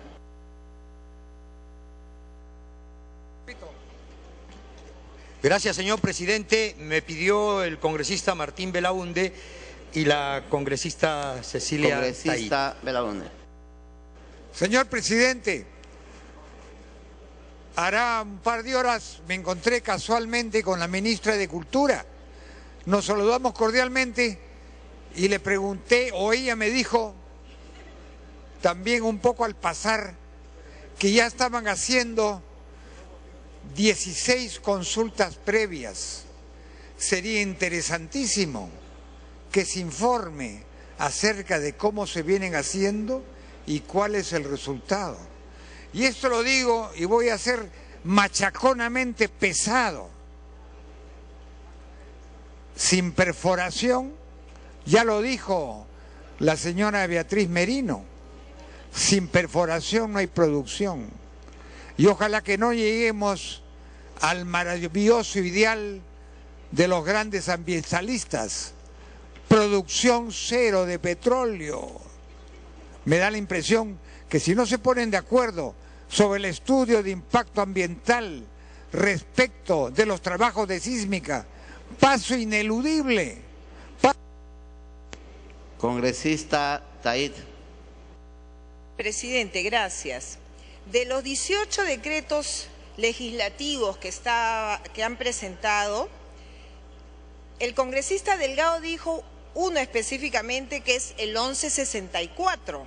Gracias, señor presidente. Me pidió el congresista Martín Belaunde y la congresista Cecilia Congresista Belaunde. Señor presidente, hará un par de horas me encontré casualmente con la ministra de Cultura. Nos saludamos cordialmente y le pregunté, o ella me dijo, también un poco al pasar, que ya estaban haciendo 16 consultas previas. Sería interesantísimo que se informe acerca de cómo se vienen haciendo y cuál es el resultado. Y esto lo digo y voy a ser machaconamente pesado. Sin perforación, ya lo dijo la señora Beatriz Merino, sin perforación no hay producción. Y ojalá que no lleguemos al maravilloso ideal de los grandes ambientalistas, producción cero de petróleo. Me da la impresión que si no se ponen de acuerdo sobre el estudio de impacto ambiental respecto de los trabajos de sísmica, paso ineludible. Congresista Taid. Presidente, gracias. De los 18 decretos legislativos que han presentado, el congresista Delgado dijo uno específicamente, que es el 1164,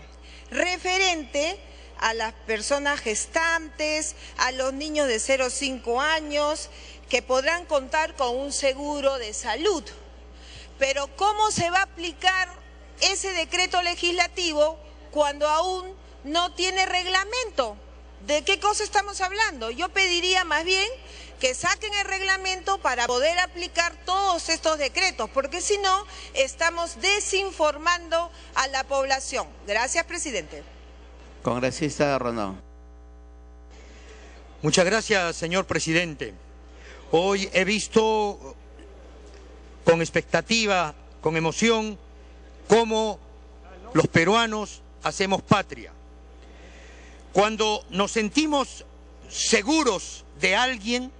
referente a las personas gestantes, a los niños de 0 a 5 años, que podrán contar con un seguro de salud. Pero ¿cómo se va a aplicar ese decreto legislativo cuando aún no tiene reglamento? ¿De qué cosa estamos hablando? Yo pediría más bien que saquen el reglamento para poder aplicar todos estos decretos, porque si no, estamos desinformando a la población. Gracias, presidente. Congresista Rondón. Muchas gracias, señor presidente. Hoy he visto con expectativa, con emoción, cómo los peruanos hacemos patria. Cuando nos sentimos seguros de alguien,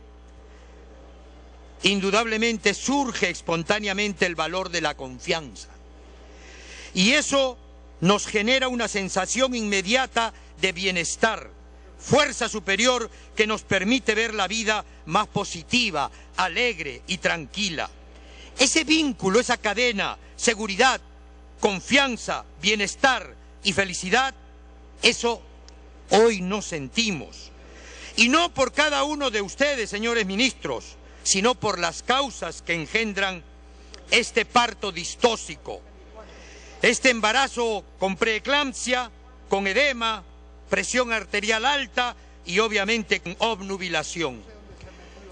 indudablemente surge espontáneamente el valor de la confianza. Y eso nos genera una sensación inmediata de bienestar, fuerza superior que nos permite ver la vida más positiva, alegre y tranquila. Ese vínculo, esa cadena, seguridad, confianza, bienestar y felicidad, eso hoy no sentimos. Y no por cada uno de ustedes, señores ministros, sino por las causas que engendran este parto distóxico, este embarazo con preeclampsia, con edema, presión arterial alta y obviamente con obnubilación.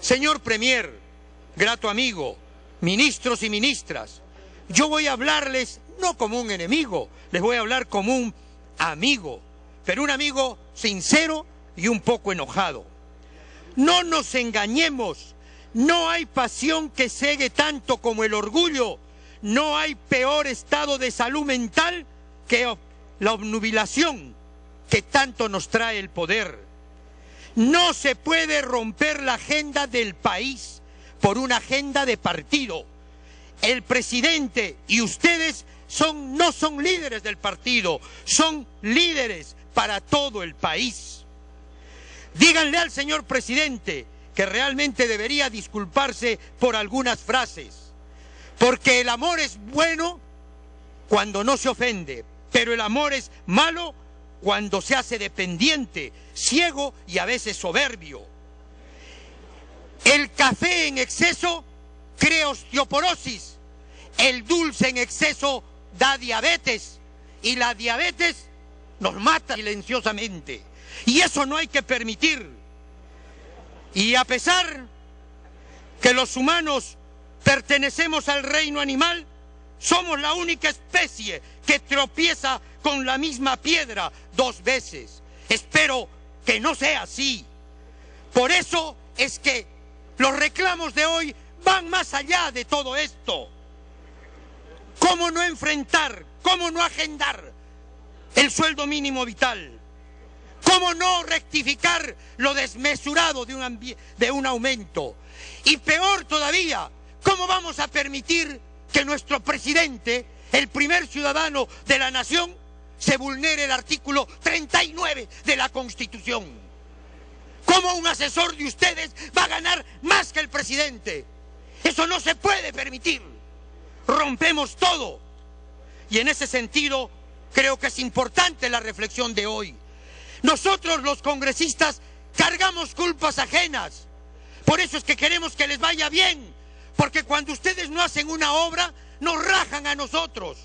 Señor Premier, grato amigo, ministros y ministras, yo voy a hablarles no como un enemigo, les voy a hablar como un amigo, pero un amigo sincero y un poco enojado. No nos engañemos, no hay pasión que cegue tanto como el orgullo, no hay peor estado de salud mental que la obnubilación que tanto nos trae el poder. No se puede romper la agenda del país por una agenda de partido. El presidente y ustedes no son líderes del partido, son líderes para todo el país. Díganle al señor presidente que realmente debería disculparse por algunas frases, porque el amor es bueno cuando no se ofende, pero el amor es malo cuando se hace dependiente, ciego y a veces soberbio. El café en exceso crea osteoporosis, el dulce en exceso da diabetes y la diabetes nos mata silenciosamente y eso no hay que permitir. Y a pesar que los humanos pertenecemos al reino animal, somos la única especie que tropieza con la misma piedra 2 veces. Espero que no sea así. Por eso es que los reclamos de hoy van más allá de todo esto. ¿Cómo no enfrentar, cómo no agendar el sueldo mínimo vital? ¿Cómo no rectificar lo desmesurado de un aumento? Y peor todavía, ¿cómo vamos a permitir que nuestro presidente, el primer ciudadano de la nación, se vulnere el artículo 39 de la Constitución? ¿Cómo un asesor de ustedes va a ganar más que el presidente? Eso no se puede permitir. Rompemos todo. Y en ese sentido, creo que es importante la reflexión de hoy. Nosotros los congresistas cargamos culpas ajenas. Por eso es que queremos que les vaya bien. Porque cuando ustedes no hacen una obra, nos rajan a nosotros.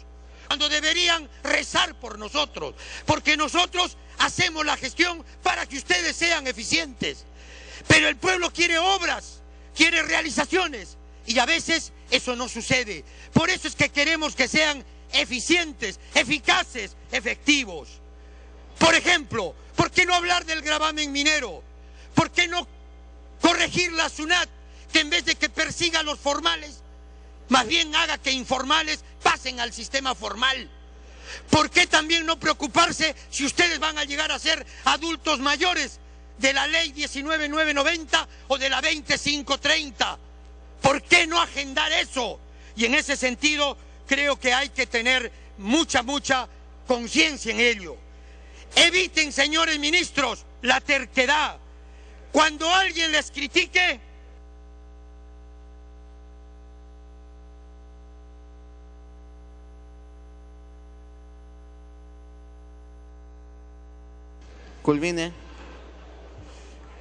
Cuando deberían rezar por nosotros. Porque nosotros hacemos la gestión para que ustedes sean eficientes. Pero el pueblo quiere obras, quiere realizaciones. Y a veces eso no sucede. Por eso es que queremos que sean eficientes, eficaces, efectivos. Por ejemplo, ¿por qué no hablar del gravamen minero? ¿Por qué no corregir la SUNAT, que en vez de que persiga a los formales, más bien haga que informales pasen al sistema formal? ¿Por qué también no preocuparse si ustedes van a llegar a ser adultos mayores de la ley 19.990 o de la 20.530? ¿Por qué no agendar eso? Y en ese sentido creo que hay que tener mucha conciencia en ello. Eviten, señores ministros, la terquedad. Cuando alguien les critique, culmine.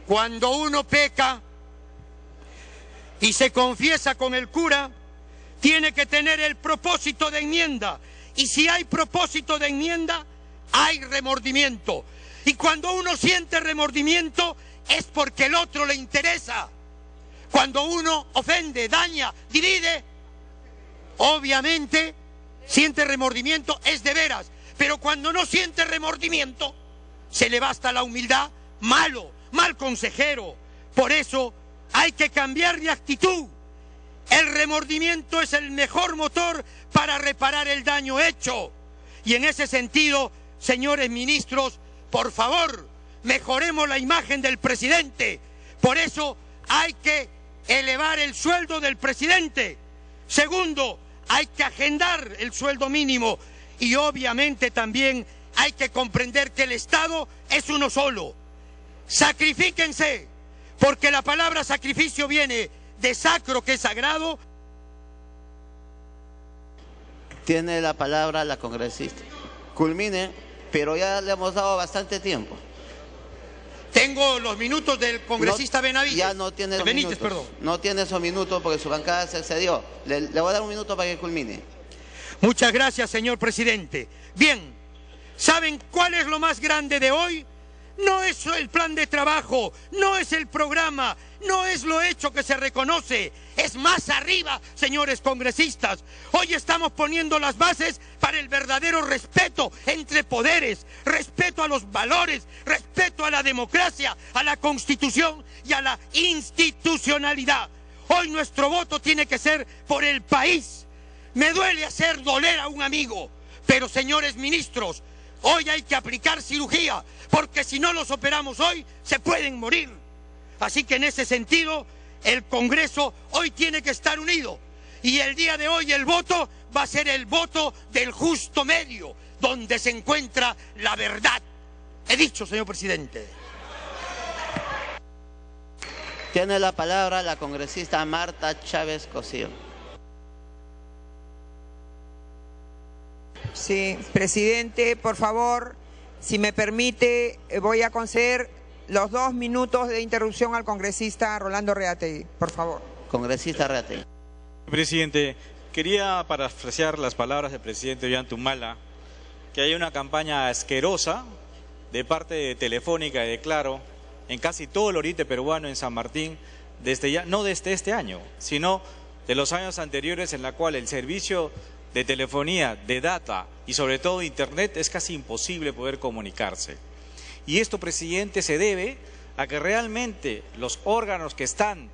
Cuando uno peca y se confiesa con el cura, tiene que tener el propósito de enmienda. Y si hay propósito de enmienda, hay remordimiento. Y cuando uno siente remordimiento, es porque el otro le interesa. Cuando uno ofende, daña, divide, obviamente siente remordimiento, es de veras. Pero cuando no siente remordimiento, se le basta la humildad, mal consejero. Por eso hay que cambiar de actitud. El remordimiento es el mejor motor para reparar el daño hecho. Y en ese sentido, señores ministros, por favor, mejoremos la imagen del presidente. Por eso hay que elevar el sueldo del presidente. Segundo, hay que agendar el sueldo mínimo. Y obviamente también hay que comprender que el Estado es uno solo. Sacrifíquense, porque la palabra sacrificio viene de sacro, que es sagrado. Tiene la palabra la congresista. Culmine, pero ya le hemos dado bastante tiempo. Tengo los minutos del congresista Benavides. Ya no tiene esos Benítez, minutos. perdón. No tiene esos minutos porque su bancada se excedió. Le voy a dar un minuto para que culmine. Muchas gracias, señor presidente. Bien, ¿saben cuál es lo más grande de hoy? No es el plan de trabajo, no es el programa, no es lo hecho que se reconoce, es más arriba, señores congresistas. Hoy estamos poniendo las bases para el verdadero respeto entre poderes, respeto a los valores, respeto a la democracia, a la Constitución y a la institucionalidad. Hoy nuestro voto tiene que ser por el país. Me duele hacer doler a un amigo, pero señores ministros, hoy hay que aplicar cirugía, porque si no los operamos hoy, se pueden morir. Así que en ese sentido, el Congreso hoy tiene que estar unido. Y el día de hoy el voto va a ser el voto del justo medio, donde se encuentra la verdad. He dicho, señor presidente. Tiene la palabra la congresista Marta Chávez Cosío. Sí, presidente, por favor, si me permite, voy a conceder los 2 minutos de interrupción al congresista Rolando Reategui, por favor. Congresista Reategui. Presidente, quería parafrasear las palabras del presidente Ollantumala, que hay una campaña asquerosa de parte de Telefónica y de Claro en casi todo el oriente peruano, en San Martín, no desde este año, sino de los años anteriores, en la cual el servicio de telefonía, de data y sobre todo internet es casi imposible poder comunicarse. Y esto, presidente, se debe a que realmente los órganos que están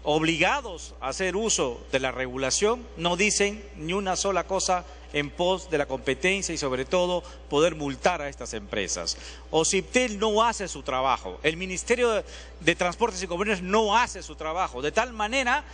obligados a hacer uso de la regulación, no dicen ni una sola cosa en pos de la competencia y sobre todo poder multar a estas empresas. OCIPTEL no hace su trabajo, el Ministerio de Transportes y Comunicaciones no hace su trabajo, de tal manera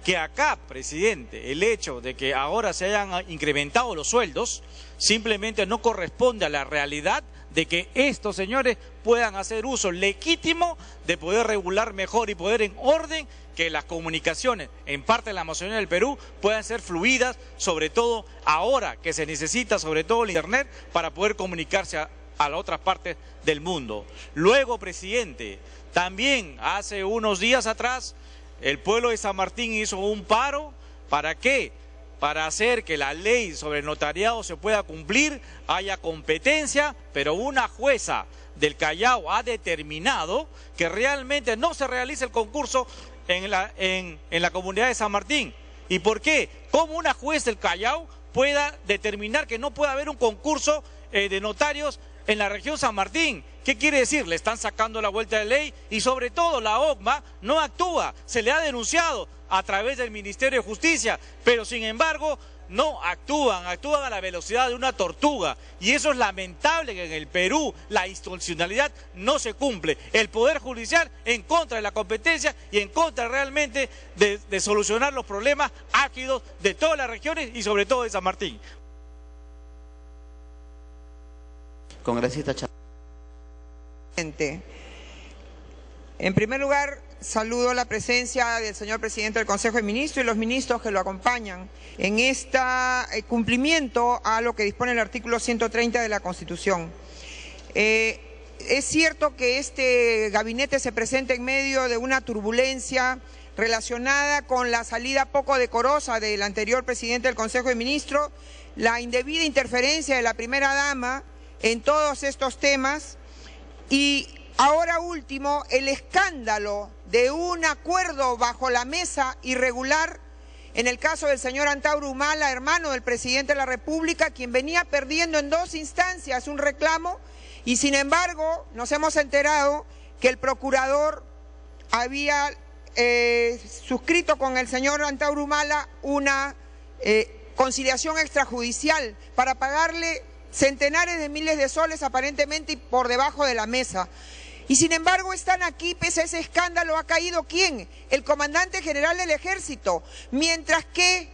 que acá, presidente, el hecho de que ahora se hayan incrementado los sueldos simplemente no corresponde a la realidad de que estos señores puedan hacer uso legítimo de poder regular mejor y poder en orden que las comunicaciones en parte de la Amazonía del Perú puedan ser fluidas, sobre todo ahora que se necesita sobre todo el Internet para poder comunicarse a las otras partes del mundo. Luego, presidente, también hace unos días atrás el pueblo de San Martín hizo un paro. ¿Para qué? Para hacer que la ley sobre el notariado se pueda cumplir, haya competencia, pero una jueza del Callao ha determinado que realmente no se realice el concurso en la comunidad de San Martín. ¿Y por qué? ¿Cómo una juez del Callao pueda determinar que no puede haber un concurso de notarios en la región San Martín? ¿Qué quiere decir? Le están sacando la vuelta de ley y sobre todo la OCMA no actúa. Se le ha denunciado a través del Ministerio de Justicia, pero sin embargo no actúan a la velocidad de una tortuga. Y eso es lamentable, que en el Perú la institucionalidad no se cumple. El Poder Judicial en contra de la competencia y en contra realmente de solucionar los problemas ágidos de todas las regiones y sobre todo de San Martín. Congresista Chávez. En primer lugar, saludo la presencia del señor presidente del Consejo de Ministros y los ministros que lo acompañan en este cumplimiento a lo que dispone el artículo 130 de la Constitución. Es cierto que este gabinete se presenta en medio de una turbulencia relacionada con la salida poco decorosa del anterior presidente del Consejo de Ministros, la indebida interferencia de la primera dama en todos estos temas y ahora último el escándalo de un acuerdo bajo la mesa irregular en el caso del señor Antauro Humala, hermano del presidente de la República, quien venía perdiendo en 2 instancias un reclamo y sin embargo nos hemos enterado que el procurador había suscrito con el señor Antauro Humala una conciliación extrajudicial para pagarle centenares de miles de soles aparentemente por debajo de la mesa. Y sin embargo están aquí, pese a ese escándalo, ¿ha caído quién? El comandante general del Ejército, mientras que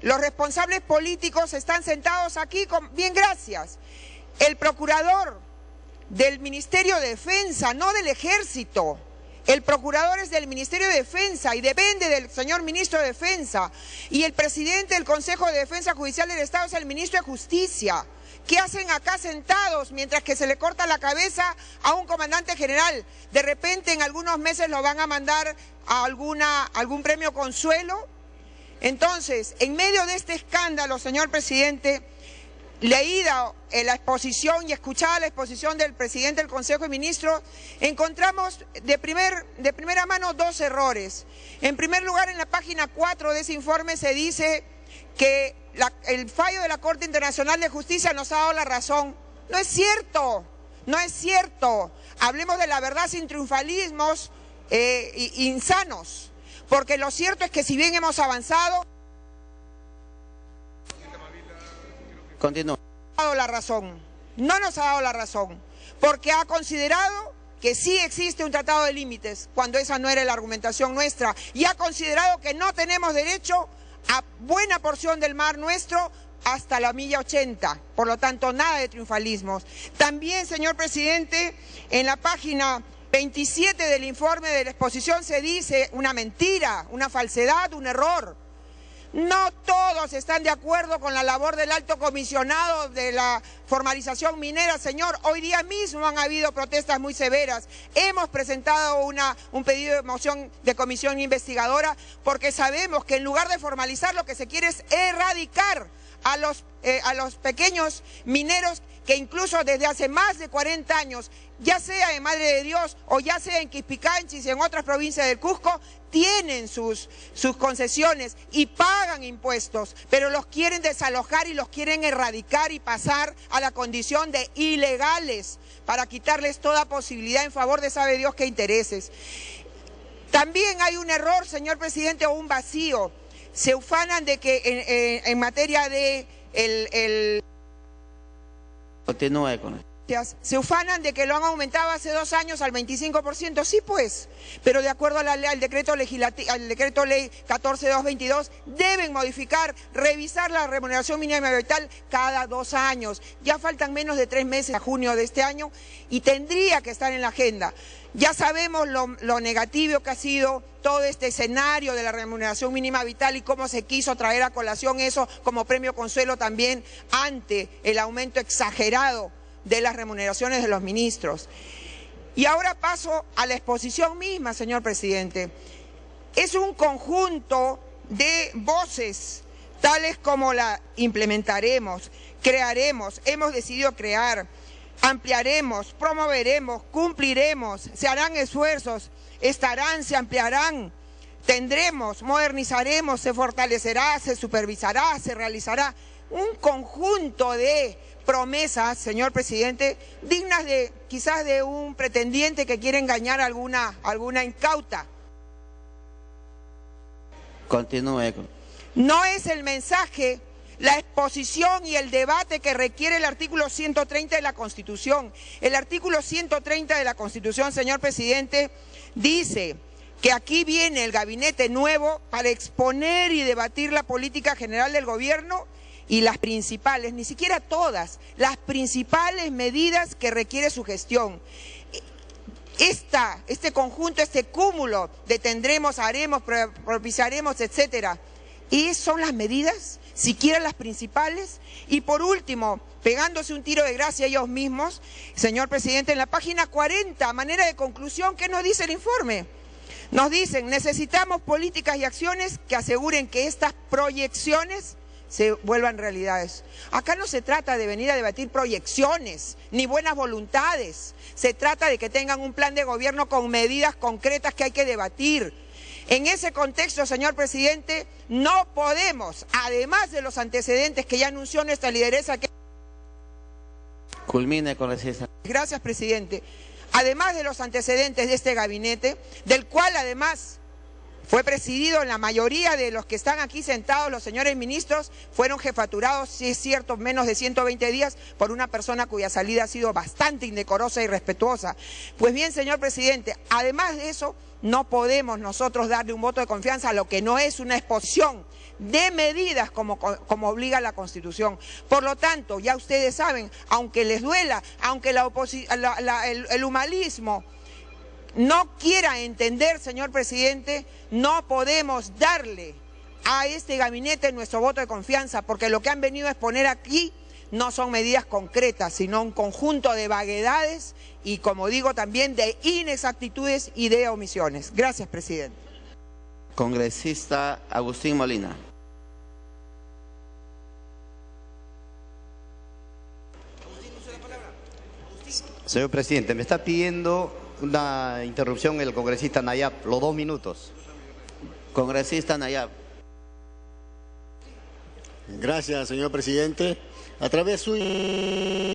los responsables políticos están sentados aquí con bien gracias. El procurador del Ministerio de Defensa, no del Ejército. El procurador es del Ministerio de Defensa y depende del señor ministro de Defensa. Y el presidente del Consejo de Defensa Judicial del Estado es el ministro de Justicia. ¿Qué hacen acá sentados mientras que se le corta la cabeza a un comandante general? De repente en algunos meses lo van a mandar a algún premio consuelo. Entonces, en medio de este escándalo, señor presidente, leída la exposición y escuchada la exposición del presidente del Consejo de Ministros, encontramos de primera mano 2 errores. En primer lugar, en la página 4 de ese informe se dice que el fallo de la Corte Internacional de Justicia nos ha dado la razón. No es cierto, no es cierto. Hablemos de la verdad sin triunfalismos insanos, porque lo cierto es que si bien hemos avanzado, continúa. No nos ha dado la razón, porque ha considerado que sí existe un tratado de límites, cuando esa no era la argumentación nuestra, y ha considerado que no tenemos derecho a buena porción del mar nuestro hasta la milla 80, por lo tanto nada de triunfalismos. También, señor presidente, en la página 27 del informe de la exposición se dice una mentira, una falsedad, un error. No todos están de acuerdo con la labor del alto comisionado de la formalización minera, señor. Hoy día mismo han habido protestas muy severas. Hemos presentado un pedido de moción de comisión investigadora porque sabemos que en lugar de formalizar lo que se quiere es erradicar a los pequeños mineros que incluso desde hace más de 40 años, ya sea en Madre de Dios o ya sea en Quispicanchis y en otras provincias del Cusco, tienen sus concesiones y pagan impuestos, pero los quieren desalojar y los quieren erradicar y pasar a la condición de ilegales para quitarles toda posibilidad en favor de sabe Dios qué intereses. También hay un error, señor presidente, o un vacío. Se ufanan de que en materia de Continúe con eso. Se ufanan de que lo han aumentado hace 2 años al 25%, sí pues, pero de acuerdo a al decreto ley 14.222 deben modificar, revisar la remuneración mínima vital cada 2 años. Ya faltan menos de 3 meses a junio de este año y tendría que estar en la agenda. Ya sabemos lo negativo que ha sido todo este escenario de la remuneración mínima vital y cómo se quiso traer a colación eso como premio consuelo también ante el aumento exagerado de las remuneraciones de los ministros. Y ahora paso a la exposición misma, señor presidente. Es un conjunto de voces, tales como la implementaremos, crearemos, hemos decidido crear, ampliaremos, promoveremos, cumpliremos, se harán esfuerzos, estarán, se ampliarán, tendremos, modernizaremos, se fortalecerá, se supervisará, se realizará. Un conjunto de promesas, señor presidente, dignas de quizás de un pretendiente que quiere engañar a alguna incauta. Continúe. No es el mensaje, la exposición y el debate que requiere el artículo 130 de la Constitución. El artículo 130 de la Constitución, señor presidente, dice que aquí viene el gabinete nuevo para exponer y debatir la política general del gobierno y las principales, ni siquiera todas, las principales medidas que requiere su gestión. Este conjunto, este cúmulo de tendremos, haremos, propiciaremos, etcétera, ¿y son las medidas? ¿Siquiera las principales? Y por último, pegándose un tiro de gracia ellos mismos, señor presidente, en la página 40, a manera de conclusión, ¿qué nos dice el informe? Nos dicen, necesitamos políticas y acciones que aseguren que estas proyecciones se vuelvan realidades. Acá no se trata de venir a debatir proyecciones, ni buenas voluntades. Se trata de que tengan un plan de gobierno con medidas concretas que hay que debatir. En ese contexto, señor presidente, no podemos, además de los antecedentes que ya anunció nuestra lideresa... Culmine, congresista. Gracias, presidente. Además de los antecedentes de este gabinete, del cual además fue presidido en la mayoría de los que están aquí sentados, los señores ministros, fueron jefaturados, si es cierto, menos de 120 días por una persona cuya salida ha sido bastante indecorosa y irrespetuosa. Pues bien, señor presidente, además de eso, no podemos nosotros darle un voto de confianza a lo que no es una exposición de medidas como obliga la Constitución. Por lo tanto, ya ustedes saben, aunque les duela, aunque el humanismo no quiera entender, señor presidente, no podemos darle a este gabinete nuestro voto de confianza, porque lo que han venido a exponer aquí no son medidas concretas, sino un conjunto de vaguedades y, como digo, también de inexactitudes y de omisiones. Gracias, presidente. Congresista Agustín Molina. Señor presidente, me está pidiendo una interrupción el congresista Nayab, los 2 minutos. Congresista Nayab. Gracias, señor presidente. A través suyo...